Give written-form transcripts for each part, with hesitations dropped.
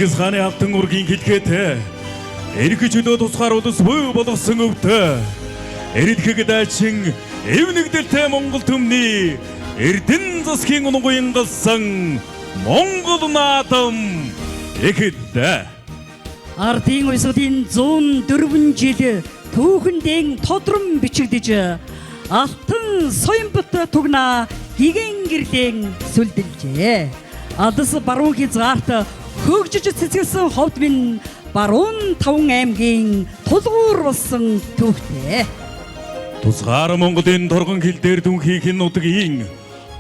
Чингис хааны автан ургийн хэлгээтэй эргэж өдөө тусгаар улс буй болгосон өвдөө эрдхэг дайчин эвнэгдэлтэй Монгол төмний эрдэн засгийн унгуян галсан Монгол наадам ихэддэ ардын улсуудын 104 жил түүхэндээ тодром бичигдэж алтан соёмбот тугна гигэн гэрлэн сүлдэлжээ. Адас баруун хязгаарт хөгжиж цэцгэлсэн ховд минь баруун таван аймгийн тулгуур болсон түүхтэй. Тусгаар Монголын торгон хил дээр дүнхийх нутгийн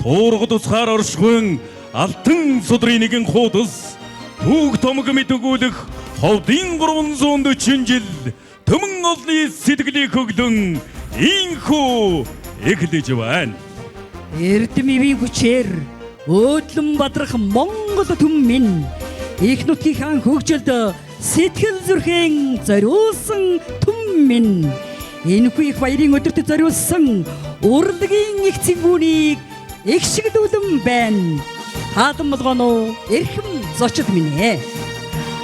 туурга тусгаар оршихуйн алтан судрын нэгэн хуудас түүх томг мэдгүүлэх ховдын 340 жил төмөн олны сэтгэлийг хөглөн инхүү эхлэж байна. Эрдэмийн хүчээр өөдлөн бадрах Монгол түмэн минь их нутгийн хөгжилд сэтгэл зүрхэн зориулсан түмэн минь энэхүү их баярын өдөрт зориулсан урлагийн их цэгүүнийг их шигдүүлэн байна. Хаадам болгоно эрхэм зочид минь ээ.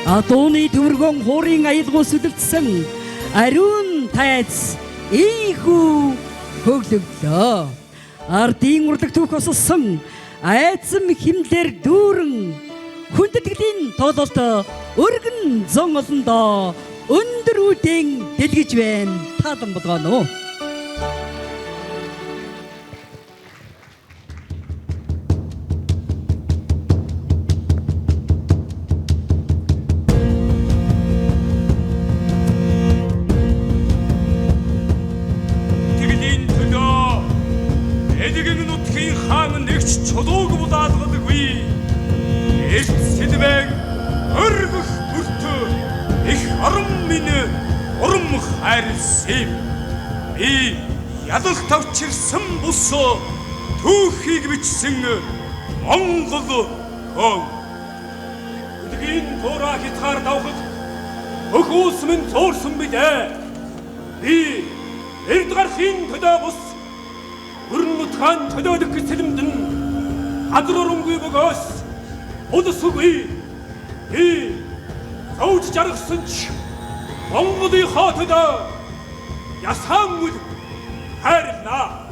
Адууны төвөргөн хуурын аялгуу сүлэлдсэн ариун тайз ийхүү хөглөглөө. Ардын урлаг түүх осолсон айцам химлэр дүүрэн хүндэтгэлийн тоололт өргөн зон олондоо өндөр үдэн дэлгэж байна. Таадам болгоно. Чулууг будаалгадаггүй эрт сэдвэг өргөх бүртөө их орон минь урам хайрлсан би ялалт авчирсан бус түүхийг бичсэн Монгол хон өдгийн туураа хязгаар давхад өхөөс минь зуурсан бидээ би эрд гархийн төдөө бус өрн нутгаан төдөөдөх сэлэмдэн Адруулангүй бөгөөс удасгүй зовж жаргасан ч Монголын хотод ясаамгүй хайрлаа.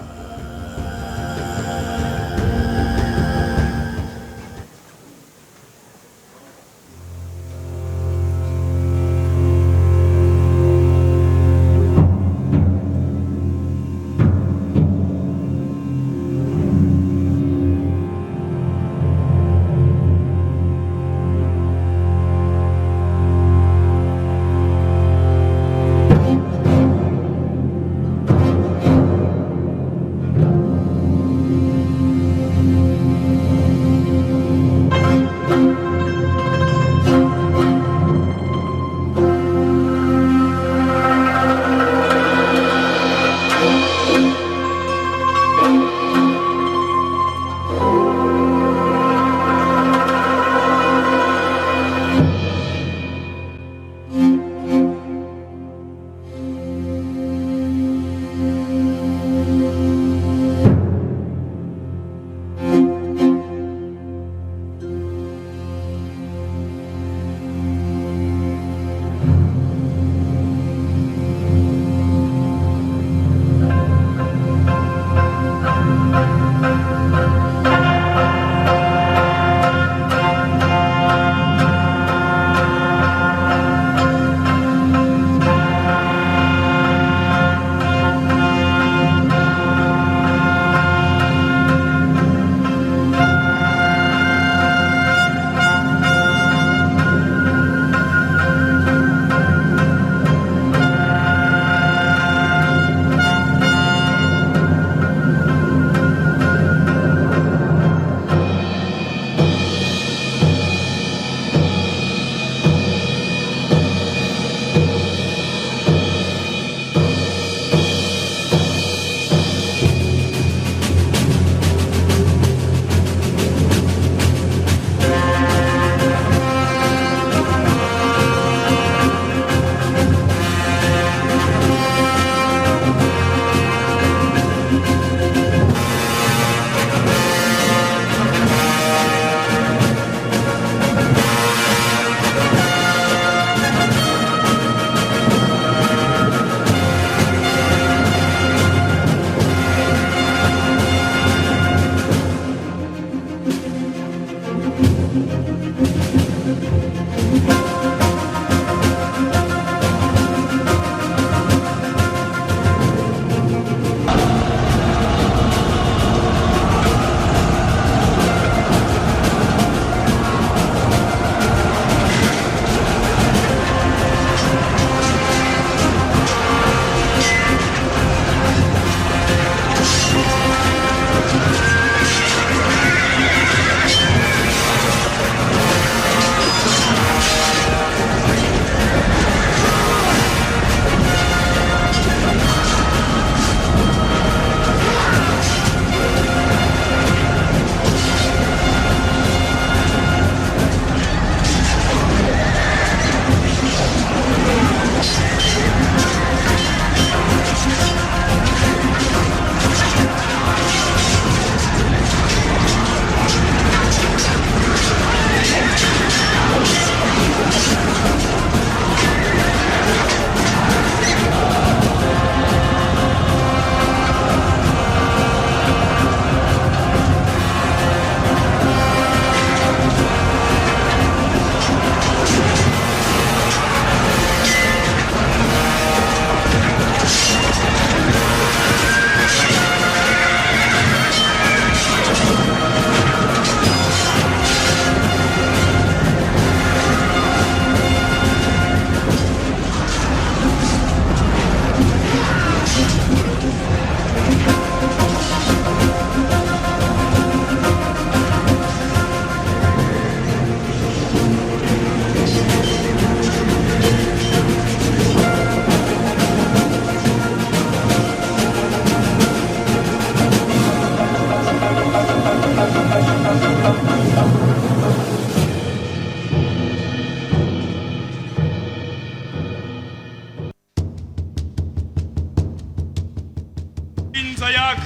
саяг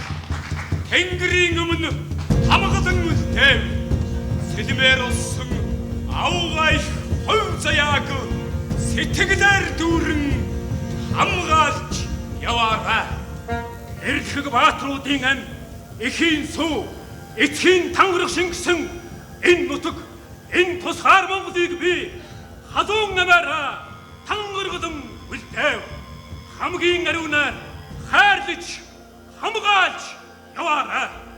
тэнгэрийн өмнө хамгадан үлдээв. Сэлмээр олсон аугаа их хувь заяаг сэтгэлээр дүүрэн хамгаалж яваарай. Эрдхэг баатруудын ань эхийн сүү эцгийн тангараг шингэсэн энэ нутаг энэ тусгаар Монголыг би халуун намаараа тангарагдан үлдээв. Хамгийн ариунаар хайрлаж хамгаалж яваарай.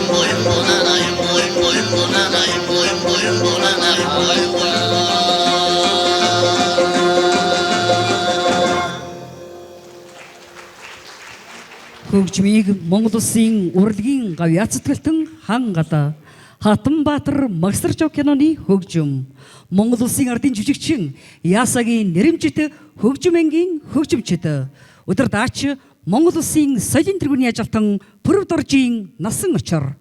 Boy, хөгжмийг Монгол Улсын урлагийн гавьяацтгэлтэн хан гада Хатанбаатар Магсарчов киноны хөгжим Монгол Улсын ардын жүжигчин Ясагийн нэрэмжит хөгжим ангийн хөгжимчд өдөр даач Монгол Улсын соёлын тэргүүний ажилтан Пүрэв доржийн насан очор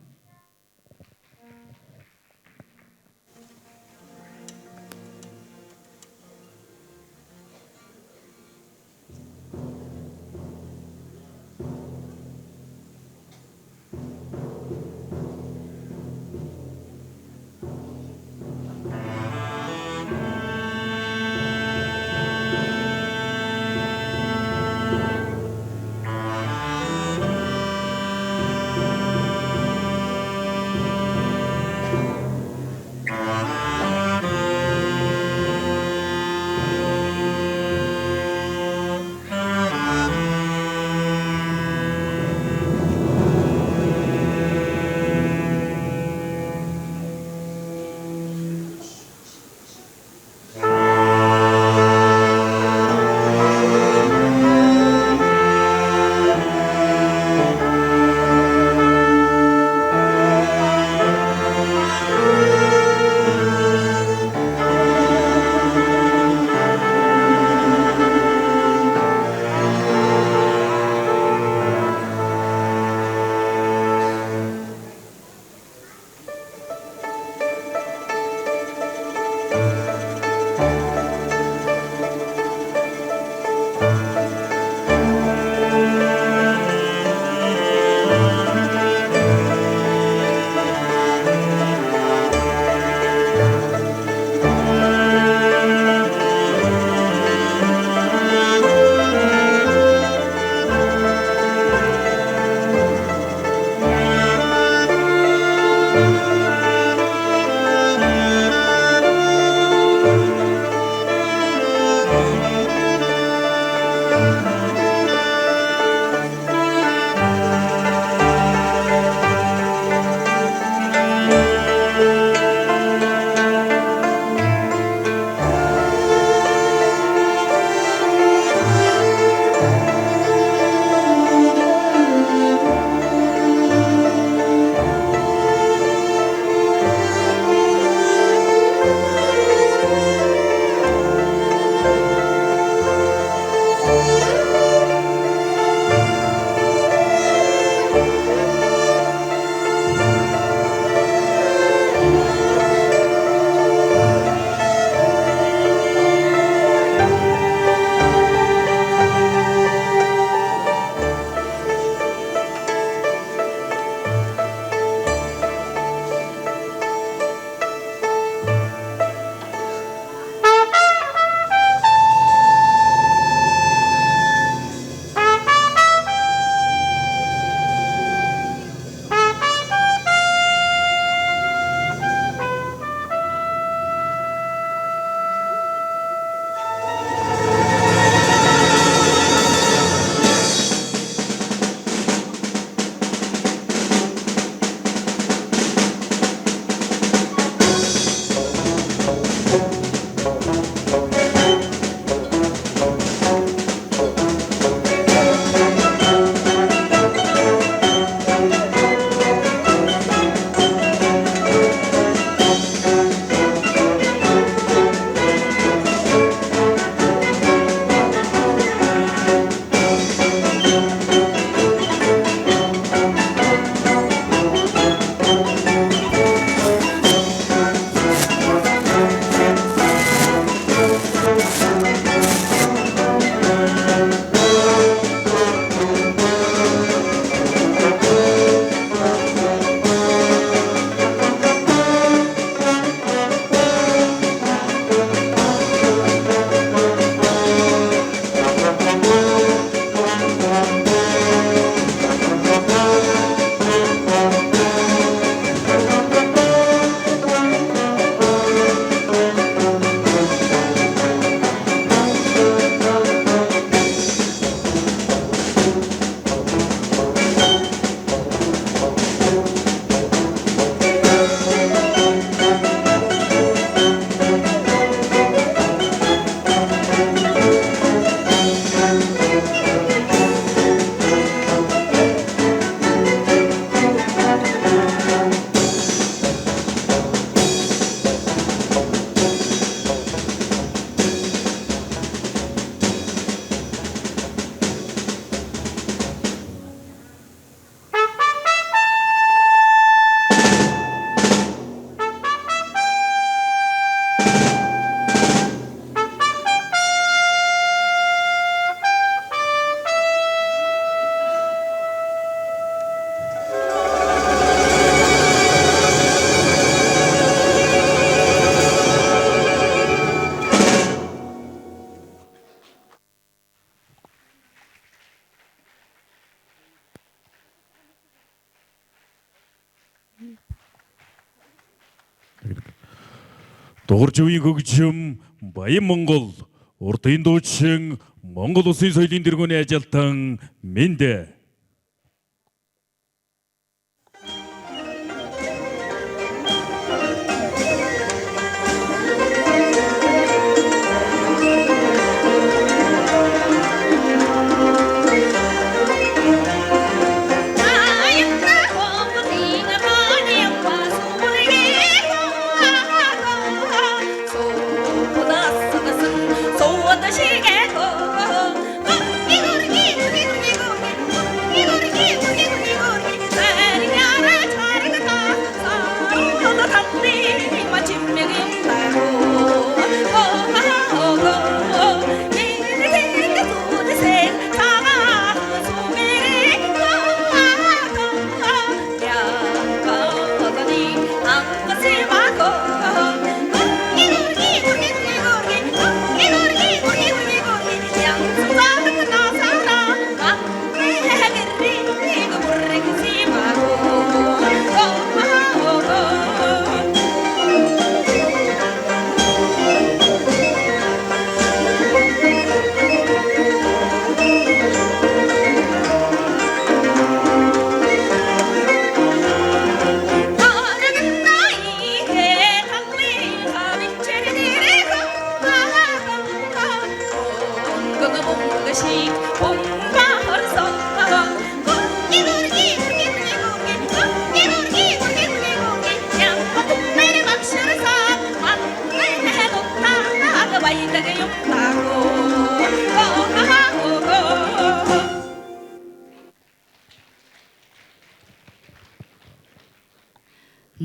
Дуурживын хөгжим Баян Монгол урдын дуучин Монгол улсын соёлын тэргүүний ажилтан Мэндэ.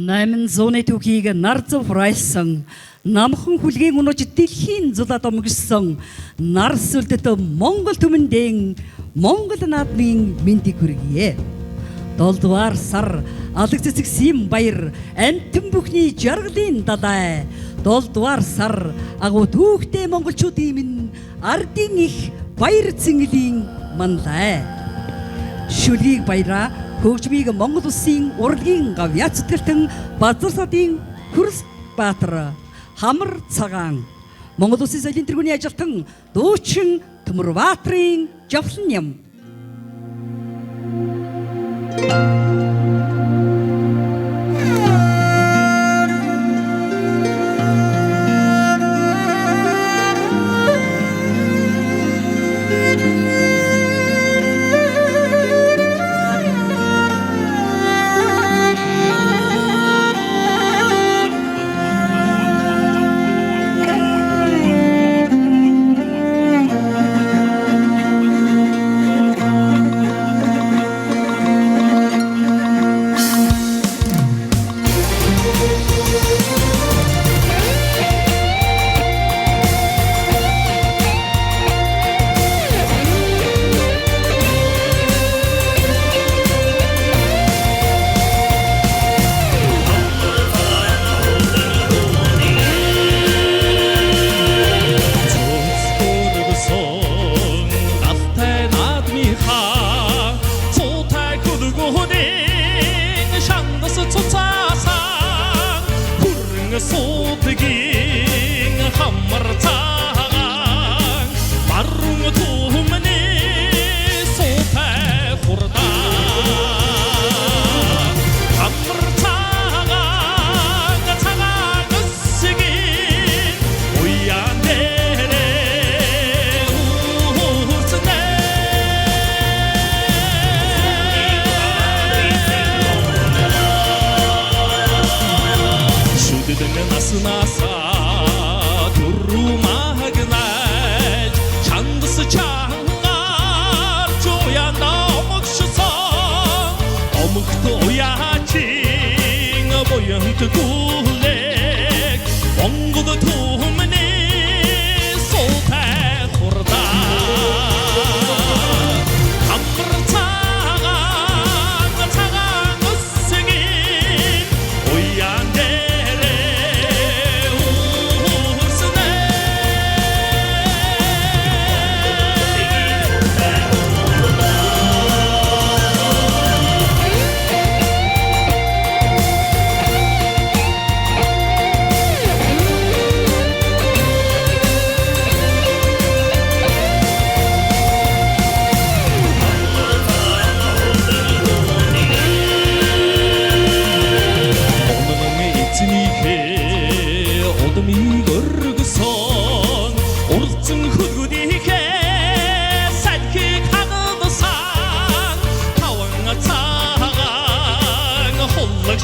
Найман зууны түүхийг нар зурайсан намхан хүлгийн өнөж дэлхийн зулаад омгсон нар сүлдэт Монгол түмэндэн Монгол наадмын мэндийг хүргэе. 7-р сар алаг цэцэг Сим баяр амтэн бүхний жаргалын далай 7-р сар агуу түүхтэй монголчуудын минь ардын их баяр цэнгэлийн манлай. Шүлгийг баяра хөгжмийг Монгол улсын урлагийн гавьяа цэцгэлтэн Базарсадын Хүрс Баатар Хамар цагаан Монгол улсын соёлын тэргүүний ажилтан дуучин Төмөр Баатрын жавхлан юм.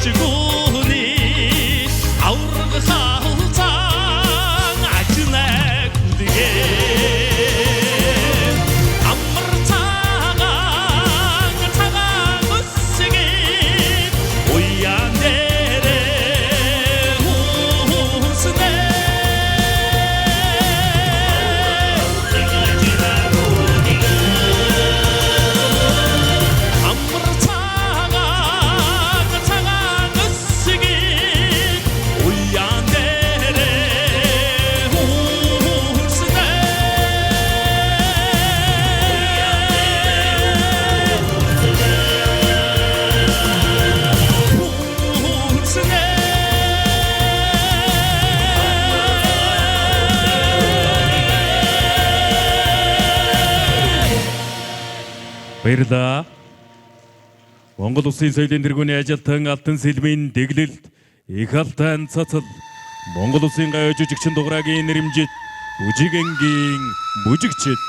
шгүний авраг хаалцан ажнаа гүлгээ амар цагаан өсгий уян дээрээ хүснээ амар цагаан өсгий уян дээрээ хүснээ баярлалаа. Монгол Улсын соёлын тэргүүний ажилтан алтан сэлмийн дэглэлд их алдаан цацал Монгол Улсын гавь жүжигчин дуграагийн нэрэмжит бүжигэнгийн бүжигчид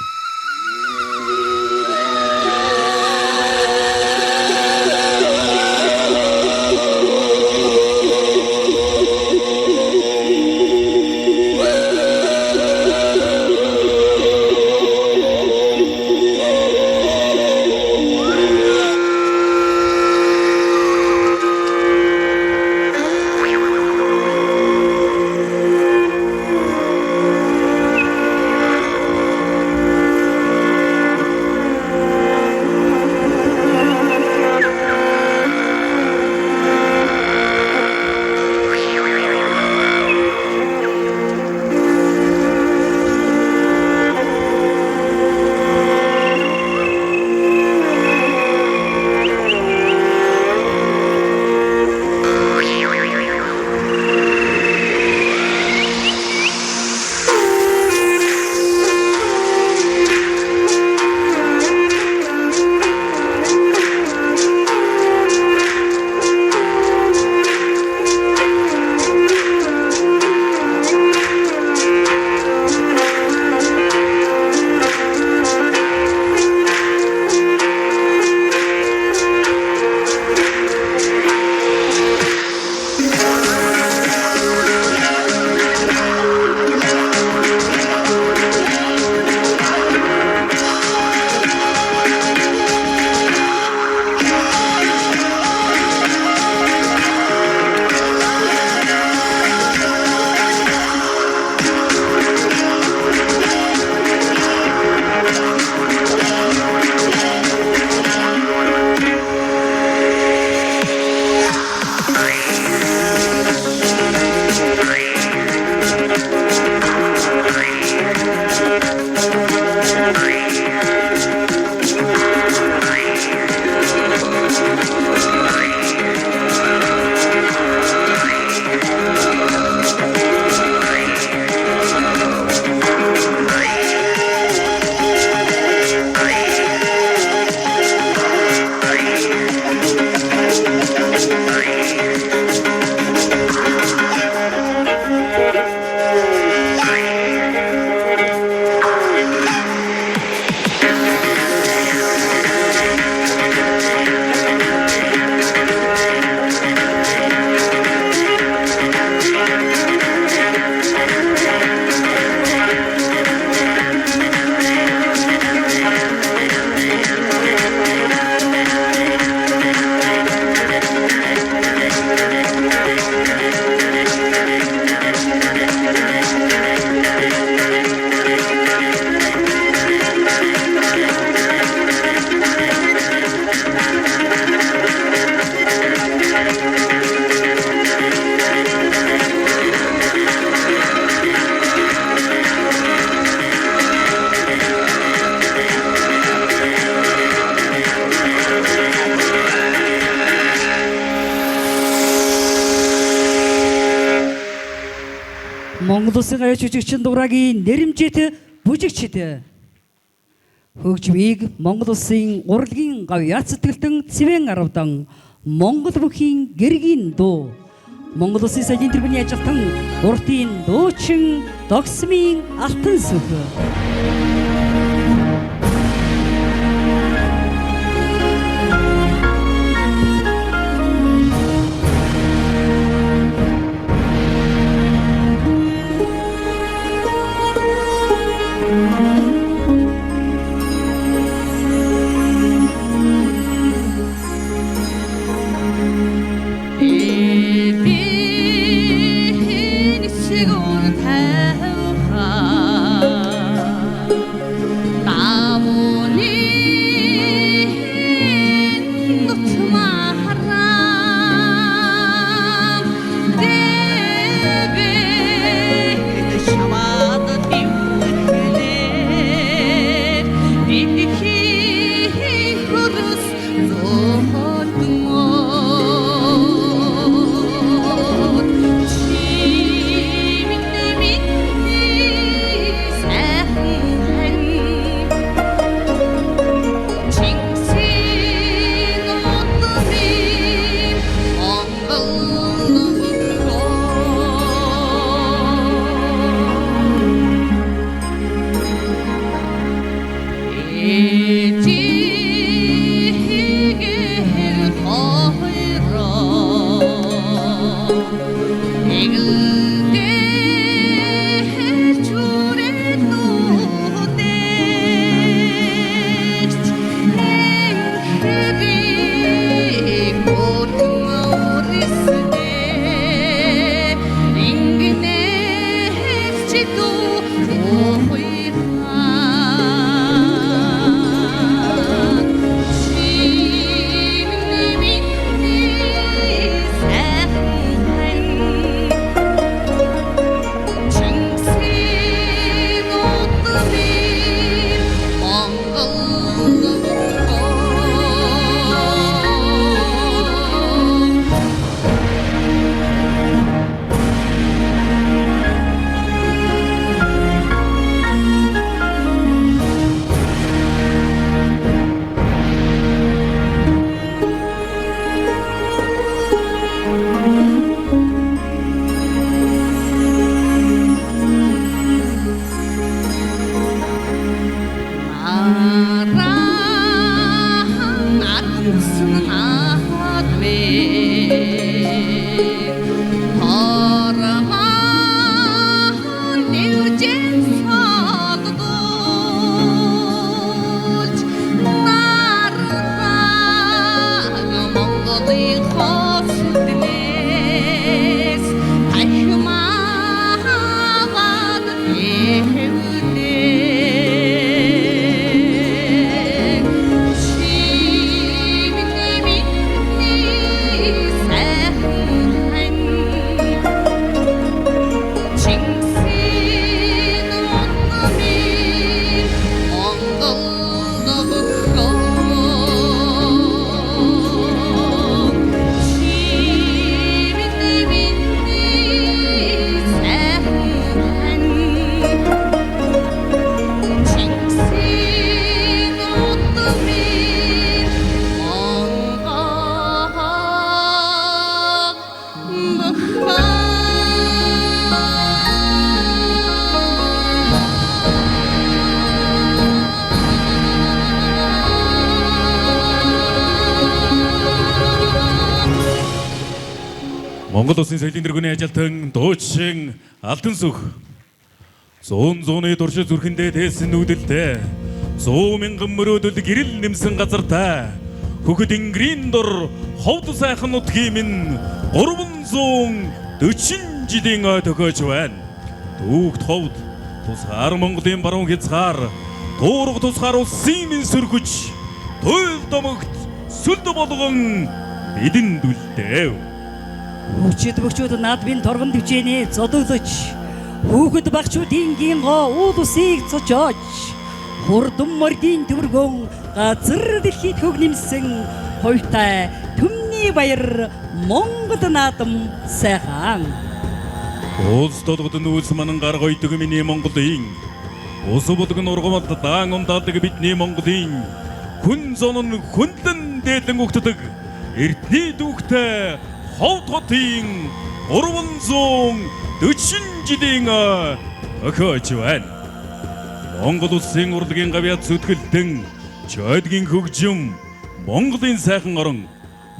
Монгол Улсын гавь жүжигчин дуграагийн нэрэмжит бүжигчид хөгжмийг Монгол Улсын урлагийн гавьяа сэтгэлтэн Цэвэн Аравдан Монгол бүхийн гэргийн дуу Монгол Улсын соёлын тэргүүний ажилтан уртын дуучин Догсмын алтан сүх 무슨 아들 바람아 내우진 사도도 나르다 몽고디 호스드네스 아휴마와드 예우네 Монгол улсын соёлын дэргэний ажилтан дуучин Алтан сүх зууны туршид зүрхэндээ тээсэн нүүдэлтэй 100 мянган мөрөөдөл гэрэл нэмсэн газартаа хөхөд ингрийн дор ховд сайхан нутгийн минь 340 жилийн ой төгөөж байна. Дүүгт ховд тусгаар Монголын баруун хязгаар туурга тусгаар улсын минь сөргөж туйл домогт сүлд болгон бидэнд үлдээв. Хүчит бөхчүүд над бин торгон төвчэний зодоглож хүүхэд багчуудын гинго уул усыг цочоож хурдан мордын төвөргөн газар дэлхийд хөг нэмсэн хойтой төмний баяр Монгол наадам сайхан Улс толгод нүүлс манан гар гойдог миний Монголын ус бодог нургамд даан умдаадаг бидний Монголын хүн зон нь хүндэн дээдэн угтдаг эрдний дүүхтэй ховд хотын 340 жилийн охиож байна. Монгол улсын урлагийн гавьяа зүтгэлтэн чойдгийн хөгжим Монголын сайхан орон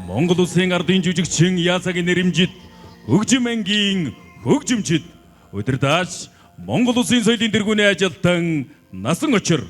Монгол улсын ардын жүжигчин Ясагийн нэрэмжит хөгжим ангийн хөгжимчид удирдаач Монгол улсын соёлын дэргүүний ажилтан Насан Очир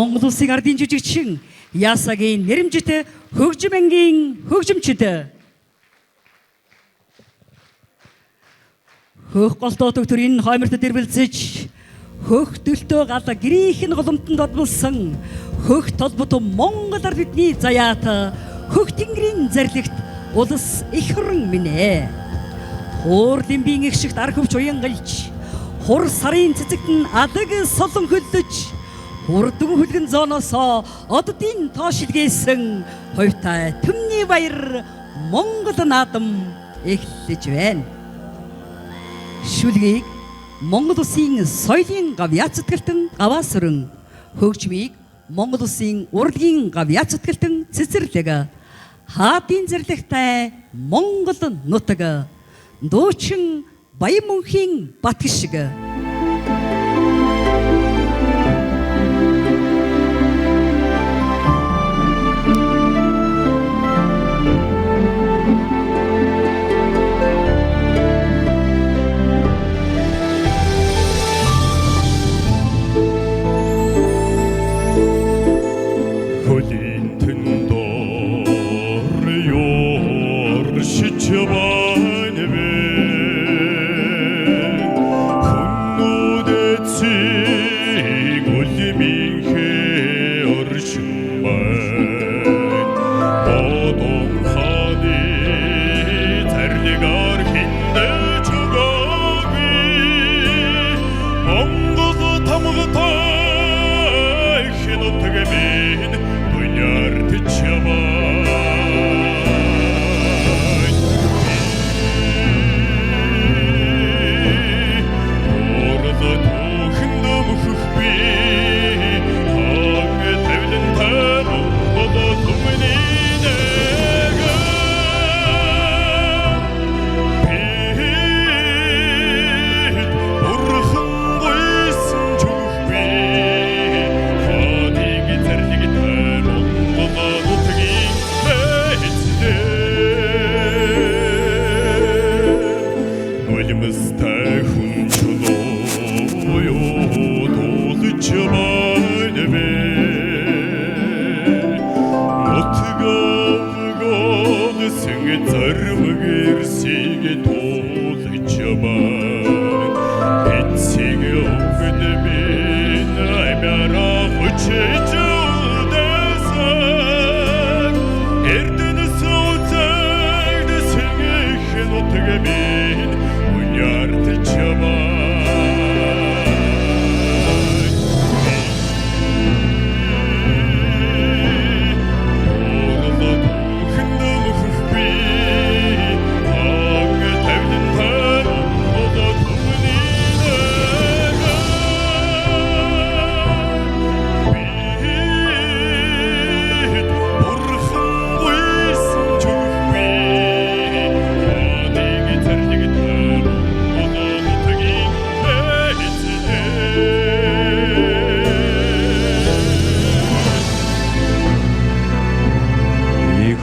Монгол улсын ардын жүжигчин Ясагийн нэрэмжит хөгжим ангийн хөгжимчид хөх голтоо төгтөрийн хойморт дэрвэлцэж хөх төлтөө гал гэрийнхэн голомтонд одмолсон хөх толбот Монгол ард бидний заяат хөх тэнгэрийн зарлагт улс их хорон минь хуур лимбийн их шигт ар хөвч уянгалж хур сарын цэцэгтэн адаг солон хөлдөж хурдан хүлгэн зооноосоо оддын тоошилгээсэн хойтой төмний баяр Монгол наадам эхлэж байна. Шүлгийг Монгол улсын соёлын гавьяа цэцгэлтэн гаваасран хөгжмийг Монгол улсын урлагийн гавьяа цэцгэлтэн цэцэрлэг хаадын зэрлэгтэй Монгол нутаг дуучин Баян мөнхийн Батгшиг Şiçabane be, çaban be Otgavgol senge zarmı girsige dolu çaban Etsige okdemin aymara uçucu desan Erdeni soğutaydı senge hen otgemin Unyartı çaban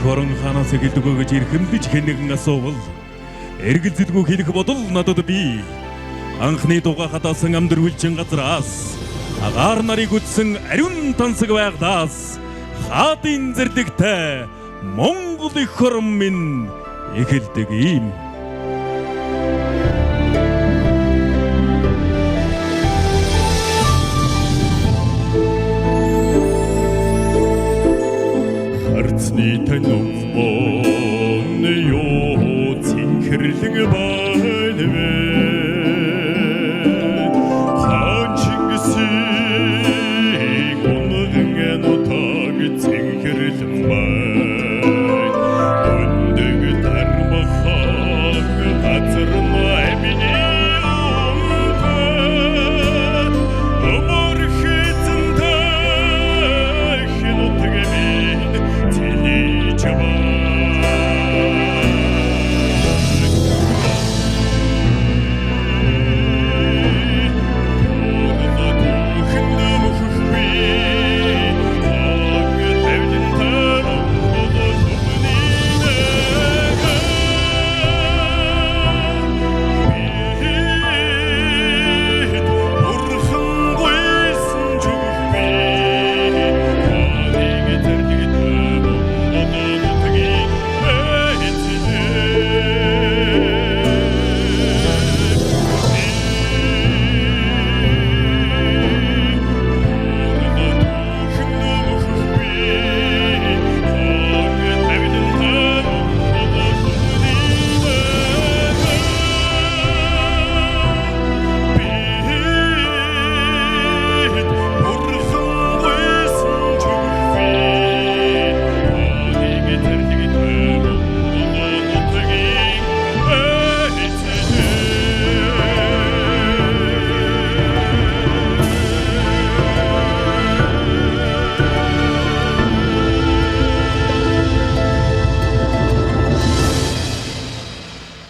хорон ханаас гэлдэгөө гэж эрхэмлэж хэнэгэн асуувал эргэлзэлгүй хэлэх бодол надад бий. Анхны дугаа хатаасан амдэр хүлчин газраас агаар нарыг үтсэн ариун тансаг байглаас хаадын зэрлэгтэй Монгол их хорон минь эхэлдэг юм. Харцны таньмон ёо цэнхэрлэг байлвэ Хаан Чингисийн гомгэн нутаг цэнхэрлэн бай Өндөг дармахаг газар наймины өмтөд Өмөр хэзэнтэй хэнутгэмин Тили чабан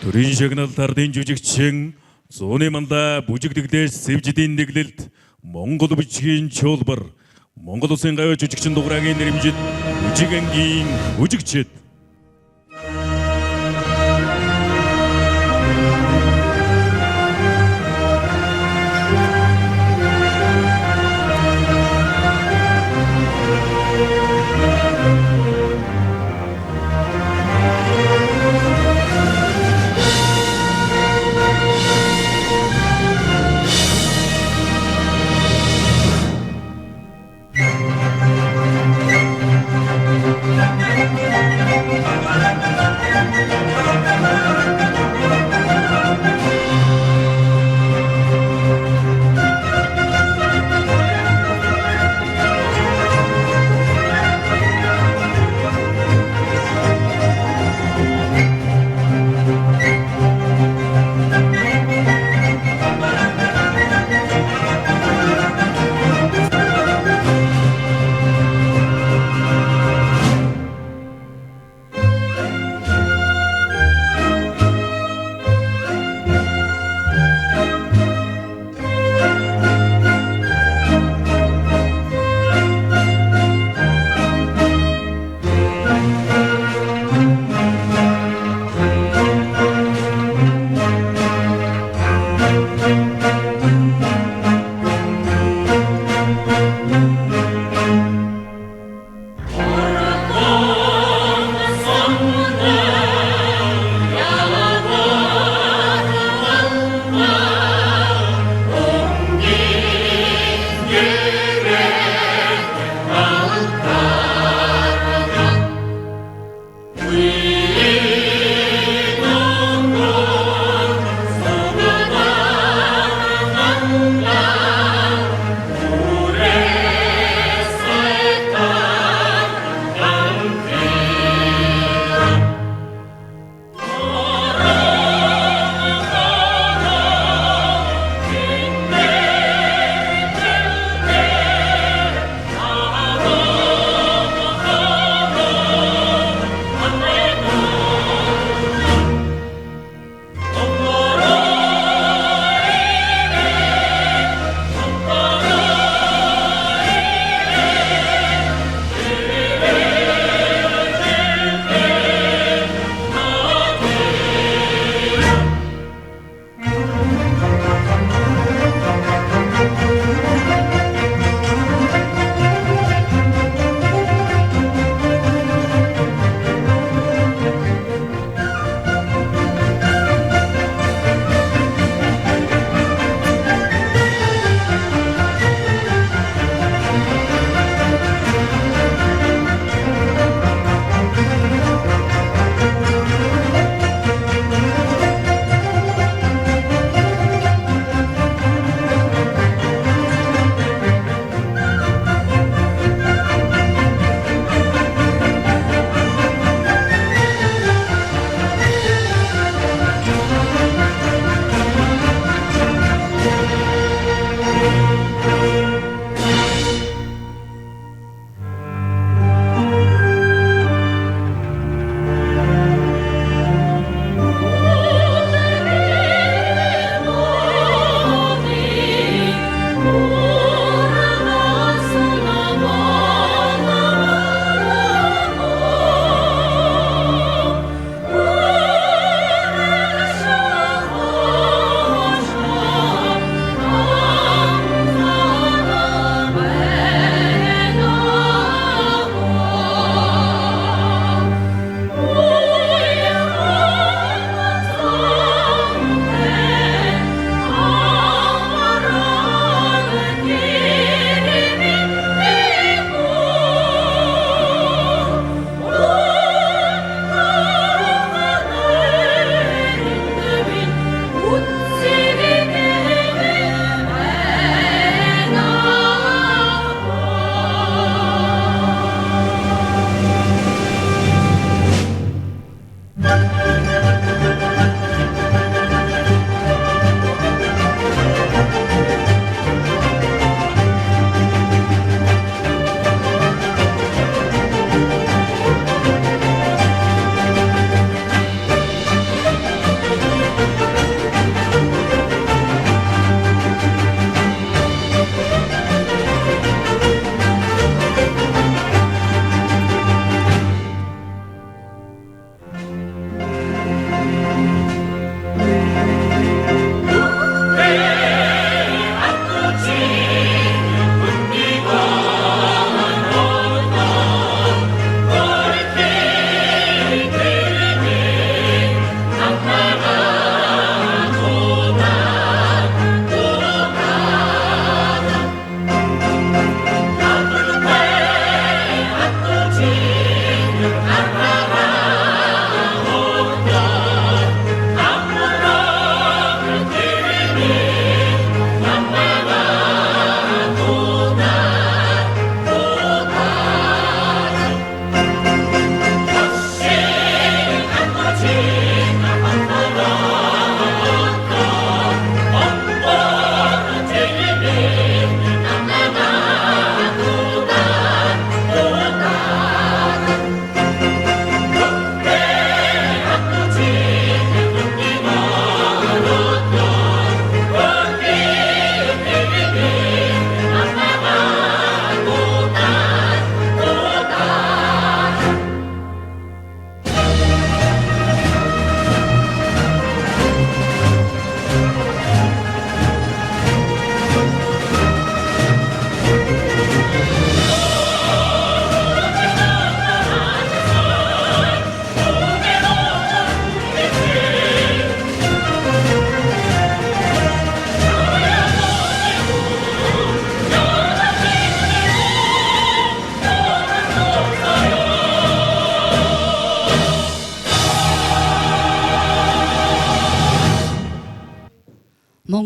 Төрийн шагнал тардын жүжигчин зууны манда бүжигдэглээс сэвжидийн нэглэлд Монгол бичгийн чуулбар Монгол Улсын гавь жүжигчин дуграагийн нэрэмжит бүжиг ангийн бүжигчид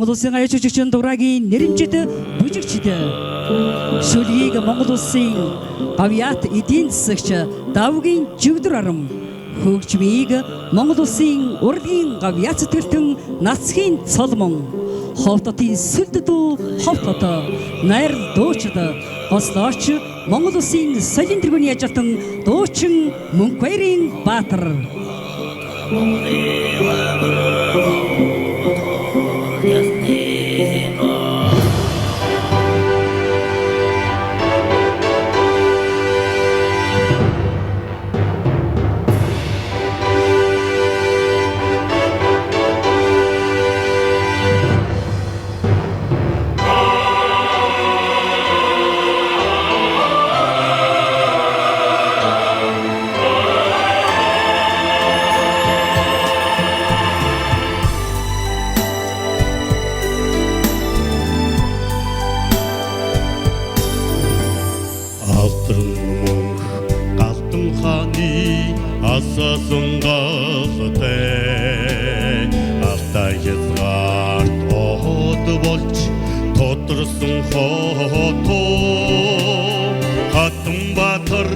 Монгол Улсын аяч жүжигчин дуграагийн нэрэмжит бүжигчд шүлгийг Монгол Улсын гавьяат эдийн засагч Давгийн Живдэр арам хөгжмийг Монгол Улсын урлагийн гавьяат сэтгэлтэн Нацхийн цолмон ховтотын сүлддүү ховтот найр дуучид гослооч Монгол Улсын соёлын тэргүүний ажилтан дуучин Мөнхбаярын Баатар Асасын галтай алтай хязгаарт од болж тодорсон хото Хатанбаатар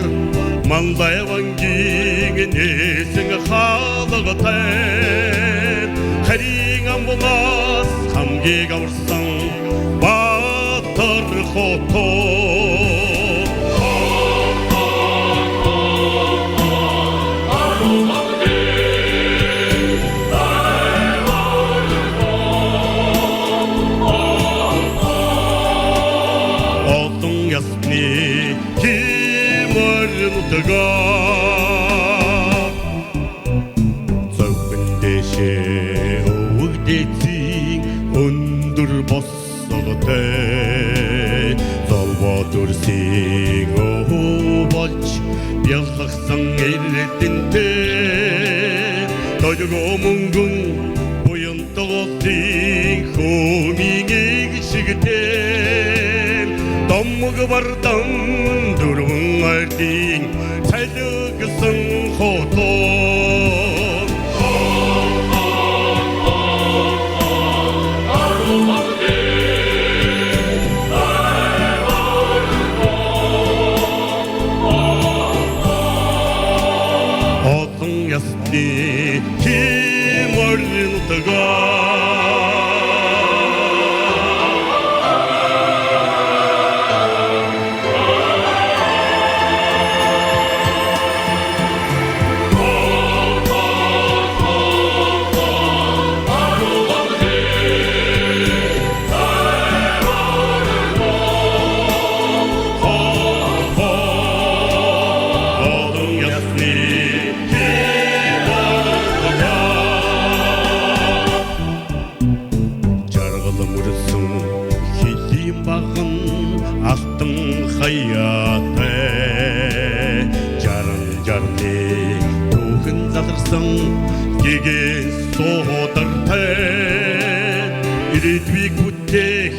Манлайвангийн нээсэн хаалгатай харин амбулаас хамгийн аварсан Баатар хото Зөвхөндөшөө өвгдээцийн өндөр боссоготой Золбодурсийн болж бялхсан эрдэнтэй Дойгоо мөнгөн буянтгоотын хөөмийг шигтэй Домог бардан дөрвөн ардын цайлгсан хото Отон ясны химорын утгаа Гэгэн суудартай ирээдүйг бүтээх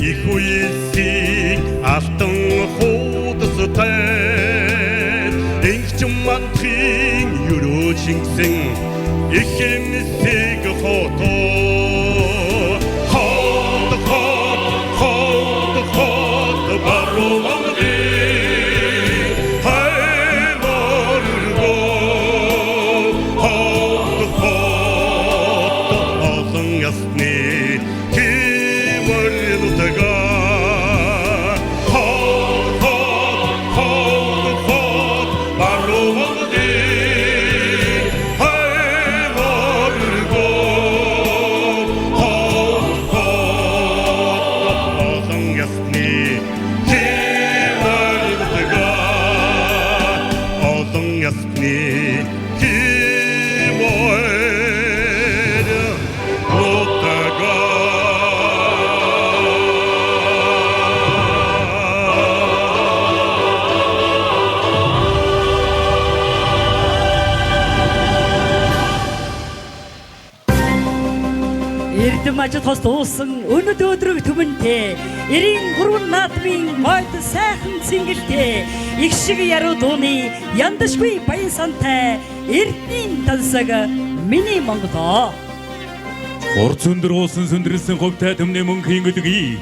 их үеийн алтан хуудастай энгчм мантхийн өрөө шингсэн их эмсэг хото Мажид хос дуусан өнөд өдрөг түмэнтэй 93 наадмын мод сайхан цэнгэлтэй их шиг яруу дууны яндашгүй баян сантай эрдний тансаг миний Монголоо Урц өндөр уусан сүндрэлсэн хувьтай төмний мөнхийн гөлгий.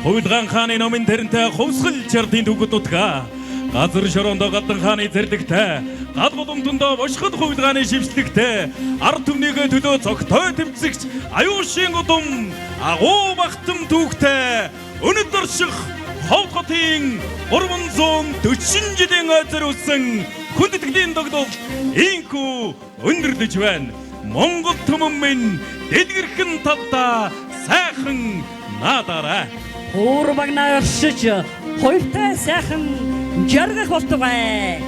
Хувилгаан хааны номын тэрнтэй хувьсгал чардын төгөд утга. Газар шорондоо гадан хааны зэрлэгтэй. Гал голомтондоо бошход хувилгааны шивслэгтэй. Ард түмнийгээ төлөө цогтой тэмцэгч аюушийн удам агуу багтам түүхтэй. Өнөдөр ших ховд хотын 340 жилийн азар үсэн хүндэтгэлийн тогтол инхүү өндөрлөж байна. Монгол түмэн минь дэлгэрхэн тавта сайхан надараа. Уурбагнаа оршиж хоёртай сайхан жаргах болтугай.